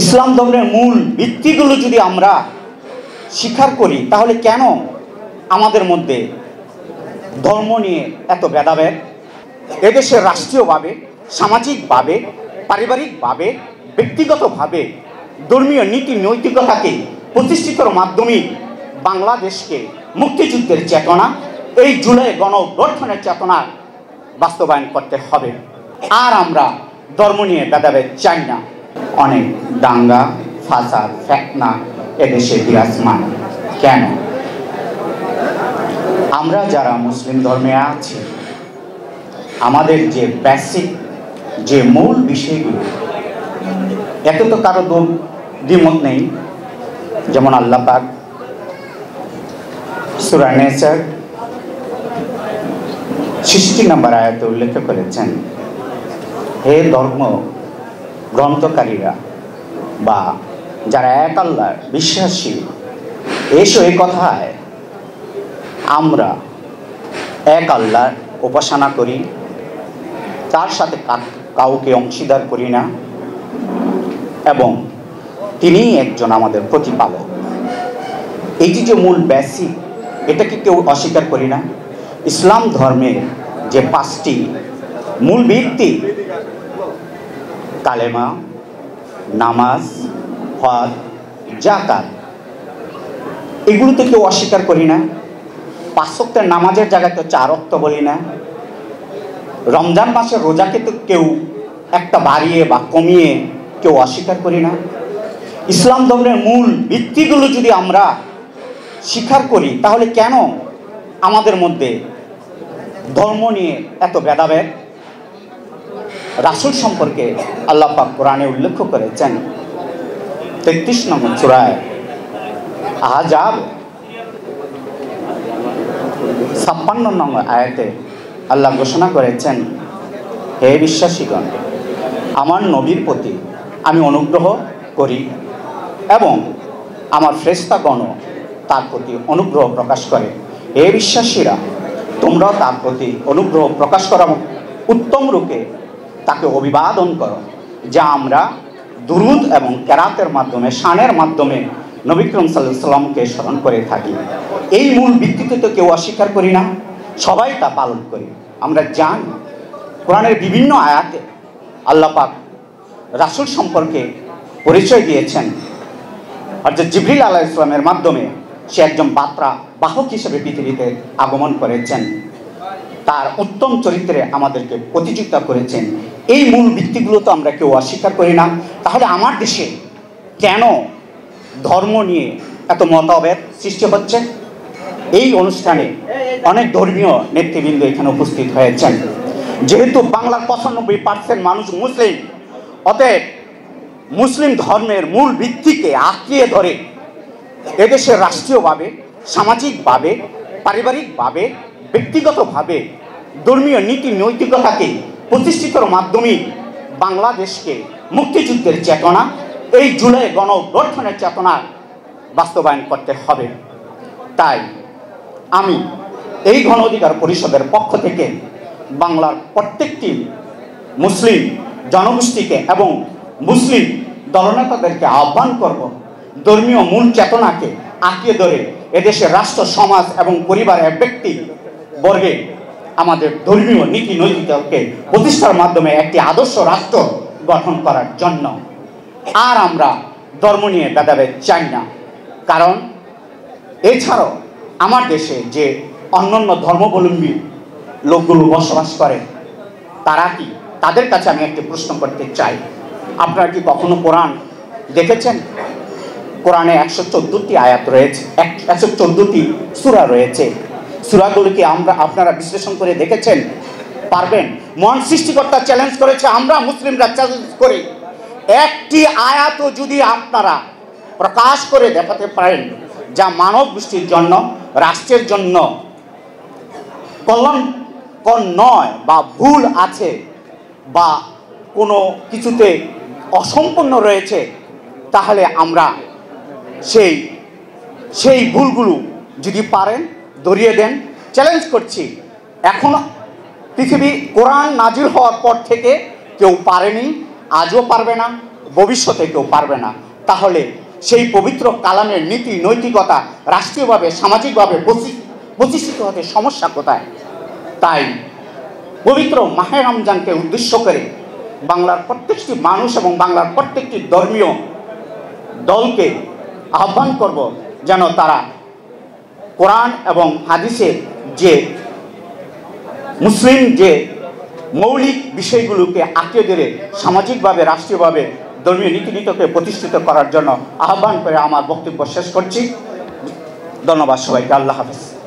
ইসলাম ধর্মের মূল ভিত্তিগুলো যদি আমরা স্বীকার করি, তাহলে কেন আমাদের মধ্যে ধর্ম নিয়ে এত ভেদাভেদ? এদেশে রাষ্ট্রীয়ভাবে, সামাজিকভাবে, পারিবারিকভাবে, ব্যক্তিগতভাবে ধর্মীয় নীতি নৈতিকতাকে প্রতিষ্ঠিতর মাধ্যমে বাংলাদেশকে মুক্তিযুদ্ধের চেতনা, এই জুলাই গণ অভ্যুত্থানের চেতনা বাস্তবায়ন করতে হবে। আর আমরা ধর্ম নিয়ে ভেদাভেদ চাই না। অনেক দাঙ্গা, ফাসাদ, ফিতনা এদেশে বিরাজমান। কেন? আমরা যারা মুসলিম ধর্মে আছি, আমাদের যে বেসিক যে মূল বিষয়গুলো, এতে তো কারো দ্বিমত নেই। যেমন আল্লাহ পাক সূরা নেসার 60 নম্বর আয়াতে উল্লেখ করেছেন, হে ধর্ম গ্রন্থকারীরা বা যারা এক আল্লাহর বিশ্বাসী, এসো এই কথায় আমরা এক আল্লাহর উপাসনা করি, তার সাথে কাউকে অংশীদার করি না, এবং তিনিই একজন আমাদের প্রতিপালক। এইটি যে মূল বেসিক, এটাকে কেউ অস্বীকার করি না। ইসলাম ধর্মের যে 5টি মূল ভিত্তি, কালেমা, নামাজ, হজ, যাকাত, এগুলো তো কেউ অস্বীকার করি না। 5 ওয়াক্তের নামাজের জায়গায় তো 4 ওয়াক্ত বলি না। রমজান মাসের রোজাকে তো কেউ একটা বাড়িয়ে বা কমিয়ে কেউ অস্বীকার করি না। ইসলাম ধর্মের মূল ভিত্তিগুলো যদি আমরা স্বীকার করি, তাহলে কেন আমাদের মধ্যে ধর্ম নিয়ে এত ভেদাভেদ? রাসূল সম্পর্কে আল্লাহ পাক কোরআনে উল্লেখ করেছেন 33 নম্বর সূরায় আহজাব 56 নম্বর আয়াতে আল্লাহ ঘোষণা করেছেন, হে বিশ্বাসীগণ, আমার নবীর প্রতি আমি অনুগ্রহ করি এবং আমার ফেরেশতাগণ তার প্রতি অনুগ্রহ প্রকাশ করে। হে বিশ্বাসীরা, তোমরাও তার প্রতি অনুগ্রহ প্রকাশ করা উত্তম রূপে তাকে অভিবাদন করো, যা আমরা দুরুদ এবং কেরাতের মাধ্যমে, শানের মাধ্যমে নবী করিম সাল্লাল্লাহু আলাইহি ওয়াসাল্লামকে স্মরণ করে থাকি। এই মূল ভিত্তিতে তো কেউ অস্বীকার করি না, সবাই তা পালন করি। আমরা জানি কোরআনের বিভিন্ন আয়াতে আল্লাহ পাক রাসূল সম্পর্কে পরিচয় দিয়েছেন। অর্থাৎ জিবরিল আলাইহিস সালামের মাধ্যমে সে একজন বাহক হিসেবে পৃথিবীতে আগমন করেছেন, তার উত্তম চরিত্রে আমাদেরকে প্রতিযোগিতা করেছেন। এই মূল ভিত্তিগুলো তো আমরা কেউ অস্বীকার করি না। তাহলে আমার দেশে কেন ধর্ম নিয়ে এত মতভেদ সৃষ্টি হচ্ছে? এই অনুষ্ঠানে অনেক ধর্মীয় নেতৃবৃন্দ এখানে উপস্থিত হয়েছেন। যেহেতু বাংলার 95% মানুষ মুসলিম, অতএব মুসলিম ধর্মের মূল ভিত্তিকে আঁকড়িয়ে ধরে এদেশের রাষ্ট্রীয়ভাবে, সামাজিকভাবে, পারিবারিকভাবে, ব্যক্তিগতভাবে ধর্মীয় নীতি নৈতিকতাকে প্রতিষ্ঠিতর মাধ্যমে বাংলাদেশকে মুক্তিযুদ্ধের চেতনা, এই জুলাই গণ অভ্যুত্থানের চেতনা বাস্তবায়ন করতে হবে। তাই আমি এই গণ অধিকার পরিষদের পক্ষ থেকে বাংলার প্রত্যেকটি মুসলিম জনগোষ্ঠীকে এবং মুসলিম দলনেতাদেরকে আহ্বান করব, ধর্মীয় মূল চেতনাকে আঁকড়ে ধরে এদেশের রাষ্ট্র, সমাজ এবং পরিবারের ব্যক্তি বর্গে আমাদের ধর্মীয় নীতি নৈতিকতাকে প্রতিষ্ঠার মাধ্যমে একটি আদর্শ রাষ্ট্র গঠন করার জন্য। আর আমরা ধর্ম নিয়ে ভেদাভেদ চাই না। কারণ এছাড়াও আমার দেশে যে অন্যান্য ধর্মাবলম্বী লোকগুলো বসবাস করে, তারা কি, তাদের কাছে আমি একটি প্রশ্ন করতে চাই, আপনারা কি কখনো কোরআন দেখেছেন? কোরআনে 114টি আয়াত রয়েছে, 114টি সূরা রয়েছে। সূরাগুলোকে আপনারা বিশ্লেষণ করে দেখেছেন? পারবেন? মহান সৃষ্টিকর্তা চ্যালেঞ্জ করেছে, আমরা মুসলিমরা চ্যালেঞ্জ করি, একটি আয়াতও যদি আপনারা প্রকাশ করে দেখাতে পারেন যা মানব গোষ্ঠীর জন্য, রাষ্ট্রের জন্য কল্যাণকর নয় বা ভুল আছে বা কোনো কিছুতে অসম্পূর্ণ রয়েছে, তাহলে আমরা সেই ভুলগুলো যদি পারেন ধরিয়ে দেন। চ্যালেঞ্জ করছি, এখনো পৃথিবী কোরআন নাজিল হওয়ার পর থেকে কেউ পারেনি, আজও পারবে না, ভবিষ্যতে কেউ পারবে না। তাহলে সেই পবিত্র কালামের নীতি নৈতিকতা রাষ্ট্রীয়ভাবে সামাজিকভাবে প্রতিষ্ঠিত হতে সমস্যা কোথায়? তাই পবিত্র মাহে রমজানকে উদ্দেশ্য করে বাংলার প্রত্যেকটি মানুষ এবং বাংলার প্রত্যেকটি ধর্মীয় দলকে আহ্বান করব যেন তারা কোরআন এবং হাদিসের যে মুসলিম যে মৌলিক বিষয়গুলোকে আঁকড়ে ধরে সামাজিকভাবে রাষ্ট্রীয়ভাবে ধর্মীয় নীতিনীতিকে প্রতিষ্ঠিত করার জন্য আহ্বান করে আমার বক্তব্য শেষ করছি। ধন্যবাদ সবাইকে। আল্লাহ হাফেজ।